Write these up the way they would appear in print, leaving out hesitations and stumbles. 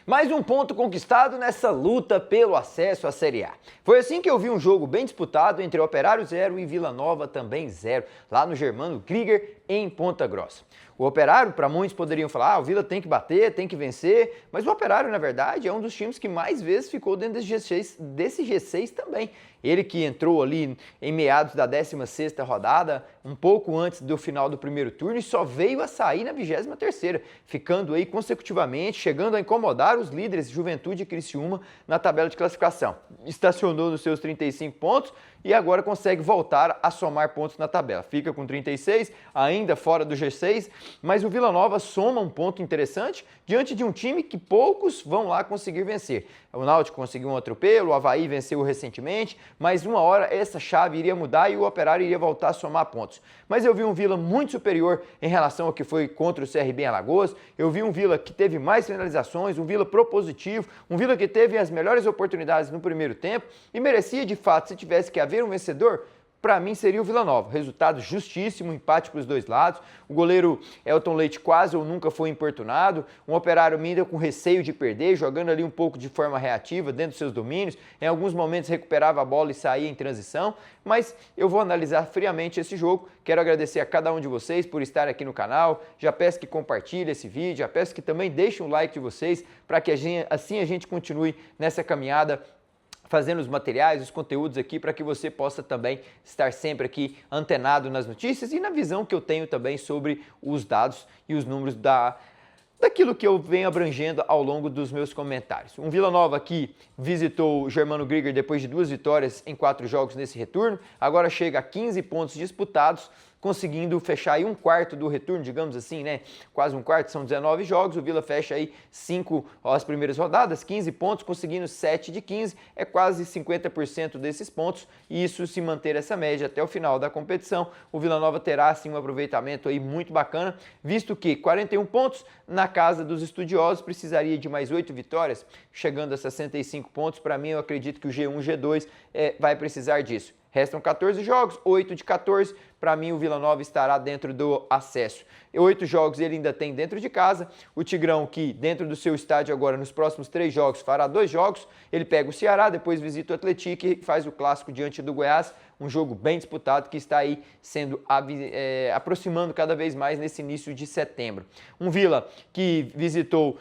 Mais um ponto conquistado nessa luta pelo acesso à Série A. Foi assim que eu vi um jogo bem disputado entre Operário 0 e Vila Nova também 0, lá no Germano Krieger, em Ponta Grossa. O Operário, para muitos poderiam falar, o Vila tem que bater, tem que vencer, mas o Operário, na verdade, é um dos times que mais vezes ficou dentro desse G6 também. Ele que entrou ali em meados da 16ª rodada, um pouco antes do final do primeiro turno, e só veio a sair na 23ª, ficando aí consecutivamente, chegando a incomodar os líderes Juventude e Criciúma na tabela de classificação. Estacionou nos seus 35 pontos e agora consegue voltar a somar pontos na tabela. Fica com 36, ainda fora do G6, mas o Vila Nova soma um ponto interessante diante de um time que poucos vão lá conseguir vencer. O Náutico conseguiu um atropelo, o Avaí venceu recentemente, mas uma hora essa chave iria mudar e o Operário iria voltar a somar pontos. Mas eu vi um Vila muito superior em relação ao que foi contra o CRB em Alagoas, eu vi um Vila que teve mais finalizações, um Vila propositivo, um Vila que teve as melhores oportunidades no primeiro tempo e merecia de fato, se tivesse que haver um vencedor, para mim seria o Vila Nova. Resultado justíssimo, empate para os dois lados. O goleiro Elton Leite quase ou nunca foi importunado. Um Operário ainda com receio de perder, jogando ali um pouco de forma reativa dentro dos seus domínios. Em alguns momentos recuperava a bola e saía em transição. Mas eu vou analisar friamente esse jogo. Quero agradecer a cada um de vocês por estar aqui no canal. Já peço que compartilhe esse vídeo, já peço que também deixem um like de vocês para que assim a gente continue nessa caminhada fazendo os materiais, os conteúdos aqui para que você possa também estar sempre aqui antenado nas notícias e na visão que eu tenho também sobre os dados e os números daquilo que eu venho abrangendo ao longo dos meus comentários. Um Vila Nova que visitou o Germano Krieger depois de 2 vitórias em 4 jogos nesse retorno, agora chega a 15 pontos disputados, conseguindo fechar aí um quarto do retorno, digamos assim, né? Quase um quarto, são 19 jogos, o Vila fecha aí 5 as primeiras rodadas, 15 pontos, conseguindo 7 de 15, é quase 50% desses pontos, e isso se manter essa média até o final da competição, o Vila Nova terá assim um aproveitamento aí muito bacana, visto que 41 pontos na casa dos estudiosos, precisaria de mais 8 vitórias, chegando a 65 pontos, para mim eu acredito que o G1, G2 vai precisar disso. Restam 14 jogos, 8 de 14, para mim o Vila Nova estará dentro do acesso. 8 jogos ele ainda tem dentro de casa, o Tigrão que dentro do seu estádio agora nos próximos 3 jogos fará 2 jogos, ele pega o Ceará, depois visita o Atlético e faz o clássico diante do Goiás, um jogo bem disputado que está aí sendo aproximando cada vez mais nesse início de setembro. Um Vila que visitou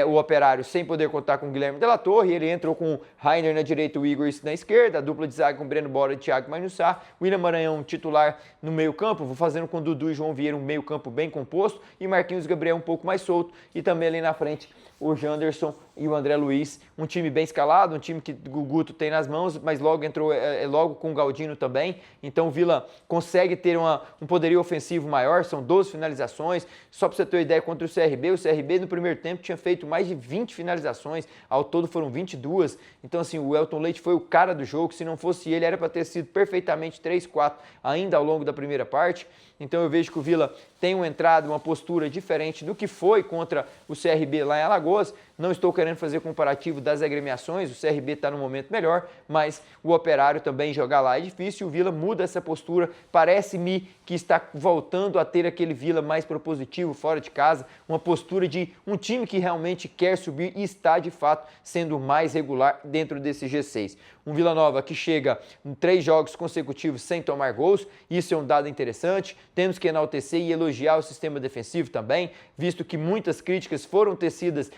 o Operário sem poder contar com o Guilherme de la Torre, ele entrou com o Rainer na direita e o Igor na esquerda, a dupla de zaga com Breno Bora e Thiago Manussá, William Maranhão titular no meio campo, vou fazendo com Dudu e João Vieira um meio campo bem composto e Marquinhos Gabriel um pouco mais solto e também ali na frente o Janderson e o André Luiz, um time bem escalado, um time que o Guto tem nas mãos, mas logo entrou logo com o Galdino também, então o Vila consegue ter um poderio ofensivo maior, são 12 finalizações, só para você ter uma ideia contra o CRB no primeiro tempo tinha feito mais de 20 finalizações, ao todo foram 22, então assim, o Elton Leite foi o cara do jogo, se não fosse ele era para ter sido perfeitamente 3-4 ainda ao longo da primeira parte, então eu vejo que o Vila tem uma entrada, uma postura diferente do que foi contra o CRB lá em Alagoas. Não estou querendo fazer comparativo das agremiações, o CRB está no momento melhor, mas o Operário também jogar lá é difícil, o Vila muda essa postura, parece-me que está voltando a ter aquele Vila mais propositivo fora de casa, uma postura de um time que realmente quer subir e está de fato sendo mais regular dentro desse G6. Um Vila Nova que chega em 3 jogos consecutivos sem tomar gols, isso é um dado interessante, temos que enaltecer e elogiar o sistema defensivo também, visto que muitas críticas foram tecidas,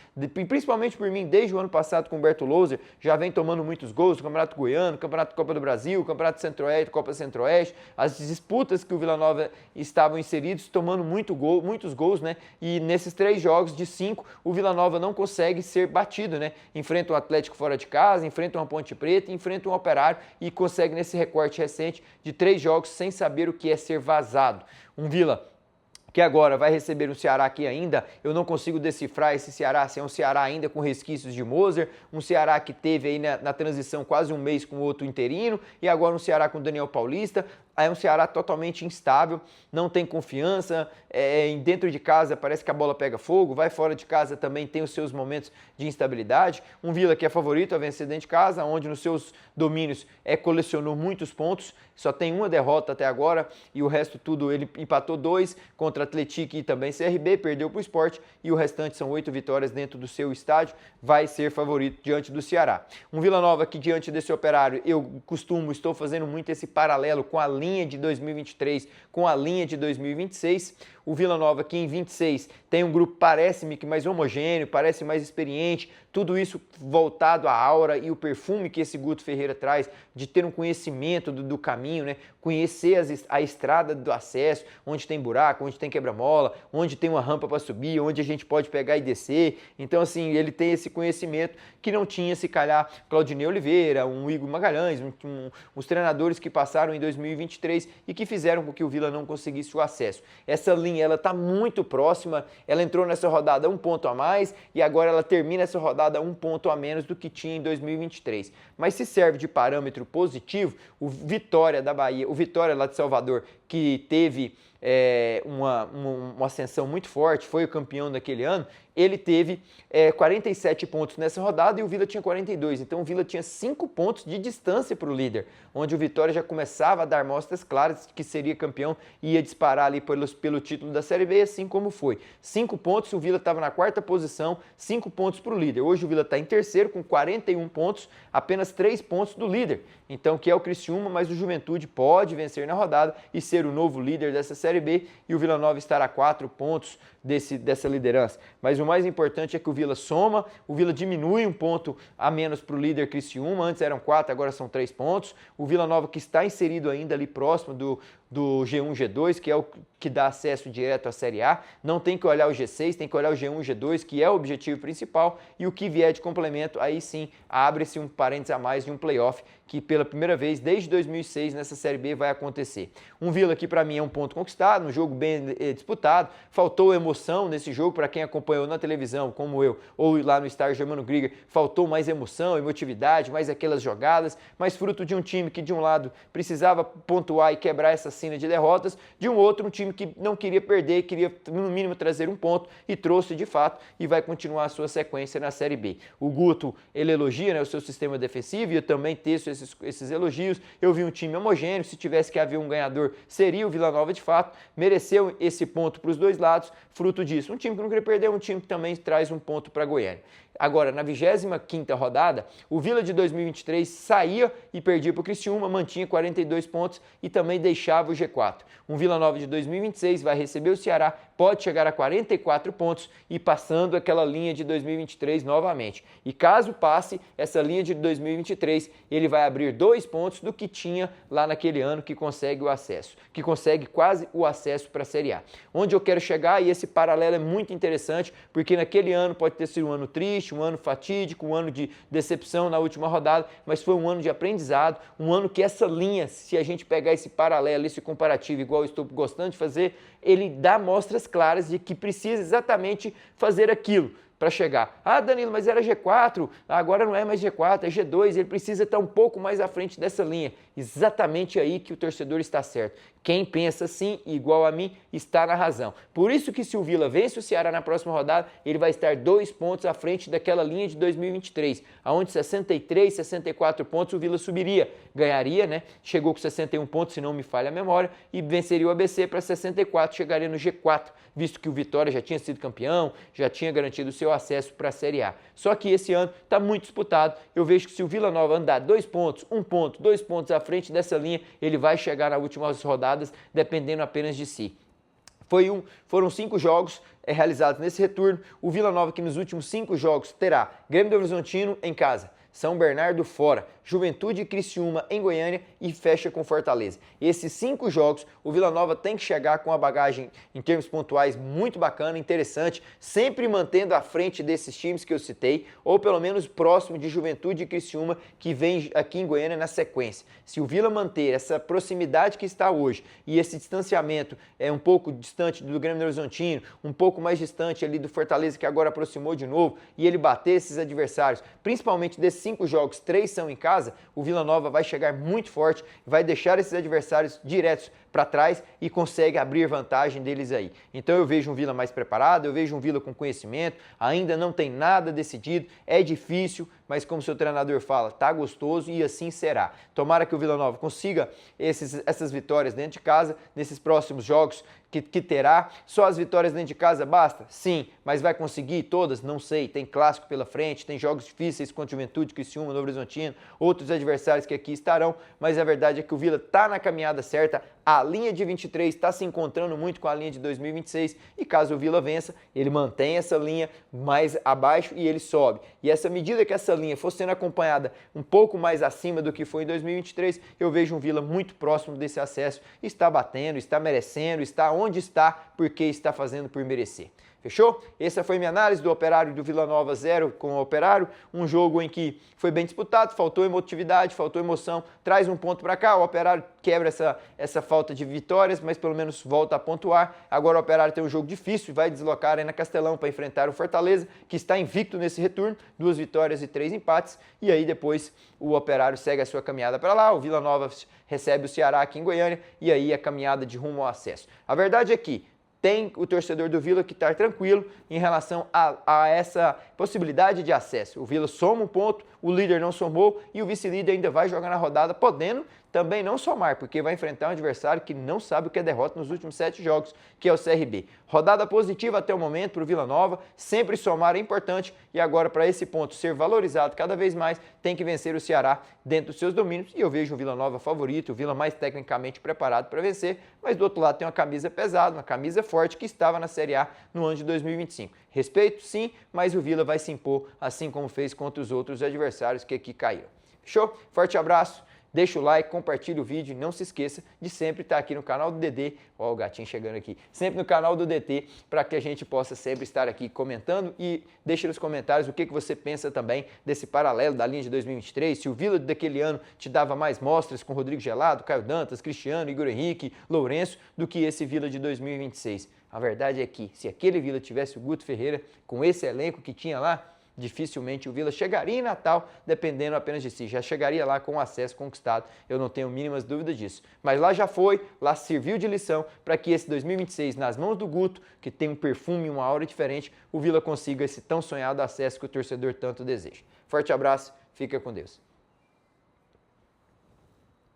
principalmente por mim, desde o ano passado com o Humberto Louser, já vem tomando muitos gols no Campeonato Goiano, Campeonato Copa do Brasil, Campeonato Centro-Oeste, Copa Centro-Oeste, as disputas que o Vila Nova estavam inseridos, tomando muitos gols, né? E nesses 3 jogos de 5, o Vila Nova não consegue ser batido, né? Enfrenta o Atlético fora de casa, enfrenta uma Ponte Preta, enfrenta um Operário e consegue nesse recorte recente de 3 jogos sem saber o que é ser vazado. Um Vila que agora vai receber um Ceará que ainda eu não consigo decifrar esse Ceará, se é um Ceará ainda com resquícios de Moser, um Ceará que teve aí na transição quase um mês com o outro interino, e agora um Ceará com Daniel Paulista, é um Ceará totalmente instável, não tem confiança, dentro de casa parece que a bola pega fogo, vai fora de casa também tem os seus momentos de instabilidade. Um Vila que é favorito a vencer dentro de casa, onde nos seus domínios colecionou muitos pontos, só tem uma derrota até agora e o resto tudo ele empatou 2 contra Atlético e também CRB, perdeu para o Sport e o restante são 8 vitórias dentro do seu estádio, vai ser favorito diante do Ceará. Um Vila Nova que diante desse Operário estou fazendo muito esse paralelo com a linha de 2023 com a linha de 2026. O Vila Nova que em 26 tem um grupo, parece-me que mais homogêneo, parece mais experiente, tudo isso voltado à aura e o perfume que esse Guto Ferreira traz, de ter um conhecimento do caminho, né? Conhecer a estrada do acesso, onde tem buraco, onde tem quebra-mola, onde tem uma rampa para subir, onde a gente pode pegar e descer. Então, assim, ele tem esse conhecimento que não tinha, se calhar, Claudinei Oliveira, um Igor Magalhães, os treinadores que passaram em 2023 e que fizeram com que o Vila não conseguisse o acesso. Essa linha, ela está muito próxima, ela entrou nessa rodada 1 ponto a mais e agora ela termina essa rodada 1 ponto a menos do que tinha em 2023. Mas se serve de parâmetro positivo, o Vitória da Bahia, o Vitória lá de Salvador, que teve uma ascensão muito forte, foi o campeão daquele ano, ele teve 47 pontos nessa rodada e o Vila tinha 42. Então o Vila tinha 5 pontos de distância para o líder, onde o Vitória já começava a dar mostras claras de que seria campeão e ia disparar ali pelo título da Série B, assim como foi. 5 pontos, o Vila estava na 4ª posição, 5 pontos para o líder. Hoje o Vila está em terceiro com 41 pontos, apenas 3 pontos do líder. Então, que é o Criciúma, mas o Juventude pode vencer na rodada e ser o novo líder dessa Série B e o Vila Nova estará a 4 pontos dessa liderança. Mas o mais importante é que o Vila soma, o Vila diminui 1 ponto a menos para o líder Criciúma, antes eram 4, agora são 3 pontos. O Vila Nova que está inserido ainda ali próximo do G1, G2, que é o que dá acesso direto à Série A, não tem que olhar o G6, tem que olhar o G1, G2, que é o objetivo principal, e o que vier de complemento, aí sim, abre-se um parênteses a mais de um playoff, que pela primeira vez desde 2006 nessa Série B vai acontecer. Um Vila que para mim é um ponto conquistado, um jogo bem disputado, faltou emoção nesse jogo para quem acompanhou na televisão, como eu, ou lá no estádio Germano Krieger, faltou mais emoção, emotividade, mais aquelas jogadas, mais fruto de um time que de um lado precisava pontuar e quebrar essa cena de derrotas, de um outro um time que não queria perder, queria no mínimo trazer um ponto e trouxe de fato e vai continuar a sua sequência na Série B. O Guto, ele elogia, né, o seu sistema defensivo e eu também teço esses elogios. Eu vi um time homogêneo, se tivesse que haver um ganhador, seria o Vila Nova de fato, mereceu esse ponto para os dois lados, fruto disso. Um time que não queria perder, um time que também traz um ponto para Goiânia. Agora, na 25ª rodada, o Vila de 2023 saía e perdia para o Criciúma, mantinha 42 pontos e também deixava o G4. Um Vila Nova de 2026 vai receber o Ceará, pode chegar a 44 pontos e passando aquela linha de 2023 novamente. E caso passe essa linha de 2023, ele vai abrir 2 pontos do que tinha lá naquele ano que consegue o acesso, que consegue quase o acesso para a Série A. Onde eu quero chegar, e esse paralelo é muito interessante, porque naquele ano pode ter sido um ano triste, um ano fatídico, um ano de decepção na última rodada, mas foi um ano de aprendizado, um ano que essa linha, se a gente pegar esse paralelo, esse comparativo, igual eu estou gostando de fazer, ele dá mostras claras de que precisa exatamente fazer aquilo para chegar. Ah, Danilo, mas era G4, agora não é mais G4, é G2, ele precisa estar um pouco mais à frente dessa linha. Exatamente aí que o torcedor está certo. Quem pensa assim, igual a mim, está na razão. Por isso que se o Vila vence o Ceará na próxima rodada, ele vai estar 2 pontos à frente daquela linha de 2023, aonde 63, 64 pontos o Vila subiria, ganharia, né? Chegou com 61 pontos, se não me falha a memória, e venceria o ABC para 64, chegaria no G4, visto que o Vitória já tinha sido campeão, já tinha garantido o seu acesso para a Série A. Só que esse ano está muito disputado. Eu vejo que se o Vila Nova andar 2 pontos, 1 ponto, 2 pontos à frente dessa linha, ele vai chegar nas últimas rodadas, dependendo apenas de si. Foram 5 jogos realizados nesse retorno. O Vila Nova que nos últimos 5 jogos terá Grêmio do Horizontino em casa, São Bernardo fora, Juventude e Criciúma em Goiânia e fecha com Fortaleza. Esses 5 jogos, o Vila Nova tem que chegar com uma bagagem em termos pontuais muito bacana, interessante, sempre mantendo à frente desses times que eu citei, ou pelo menos próximo de Juventude e Criciúma, que vem aqui em Goiânia na sequência. Se o Vila manter essa proximidade que está hoje e esse distanciamento um pouco distante do Grêmio do Horizontino, um pouco mais distante ali do Fortaleza que agora aproximou de novo, e ele bater esses adversários, principalmente desses 5 jogos, 3 são em casa, o Vila Nova vai chegar muito forte, vai deixar esses adversários diretos para trás e consegue abrir vantagem deles aí. Então eu vejo um Vila mais preparado, eu vejo um Vila com conhecimento, ainda não tem nada decidido, é difícil, mas como seu treinador fala, tá gostoso e assim será. Tomara que o Vila Nova consiga essas vitórias dentro de casa, nesses próximos jogos que terá. Só as vitórias dentro de casa basta? Sim, mas vai conseguir todas? Não sei. Tem clássico pela frente, tem jogos difíceis contra Juventude, Criciúma, Novo Horizontino, outros adversários que aqui estarão, mas a verdade é que o Vila está na caminhada certa, a linha de 23 está se encontrando muito com a linha de 2026 e caso o Vila vença, ele mantém essa linha mais abaixo e ele sobe. E essa medida que essa linha for sendo acompanhada um pouco mais acima do que foi em 2023, eu vejo um Vila muito próximo desse acesso, está batendo, está merecendo, está onde está, porque está fazendo por merecer. Fechou? Essa foi minha análise do Operário e do Vila Nova 0 com o Operário, um jogo em que foi bem disputado, faltou emotividade, faltou emoção, traz um ponto para cá, o Operário quebra essa falta de vitórias, mas pelo menos volta a pontuar. Agora o Operário tem um jogo difícil e vai deslocar aí na Castelão para enfrentar o Fortaleza, que está invicto nesse retorno, 2 vitórias e 3 empates, e aí depois o Operário segue a sua caminhada para lá, o Vila Nova recebe o Ceará aqui em Goiânia, e aí a caminhada de rumo ao acesso. A verdade é que tem o torcedor do Vila que está tranquilo em relação a essa possibilidade de acesso. O Vila soma um ponto, o líder não somou e o vice-líder ainda vai jogar na rodada, podendo também não somar, porque vai enfrentar um adversário que não sabe o que é derrota nos últimos 7 jogos, que é o CRB. Rodada positiva até o momento para o Vila Nova, sempre somar é importante e agora para esse ponto ser valorizado cada vez mais, tem que vencer o Ceará dentro dos seus domínios e eu vejo o Vila Nova favorito, o Vila mais tecnicamente preparado para vencer, mas do outro lado tem uma camisa pesada, uma camisa forte que estava na Série A no ano de 2025. Respeito sim, mas o Vila vai se impor assim como fez contra os outros adversários que aqui caíram. Fechou? Forte abraço. Deixa o like, compartilha o vídeo e não se esqueça de sempre estar aqui no canal do DD, ó o gatinho chegando aqui, sempre no canal do DT, para que a gente possa sempre estar aqui comentando e deixe nos comentários o que você pensa também desse paralelo da linha de 2023, se o Vila daquele ano te dava mais mostras com Rodrigo Gelado, Caio Dantas, Cristiano, Igor Henrique, Lourenço, do que esse Vila de 2026. A verdade é que se aquele Vila tivesse o Guto Ferreira, com esse elenco que tinha lá, dificilmente o Vila chegaria em Natal dependendo apenas de si, já chegaria lá com o acesso conquistado, eu não tenho mínimas dúvidas disso. Mas lá já foi, lá serviu de lição para que esse 2026, nas mãos do Guto, que tem um perfume e uma aura diferente, o Vila consiga esse tão sonhado acesso que o torcedor tanto deseja. Forte abraço, fica com Deus.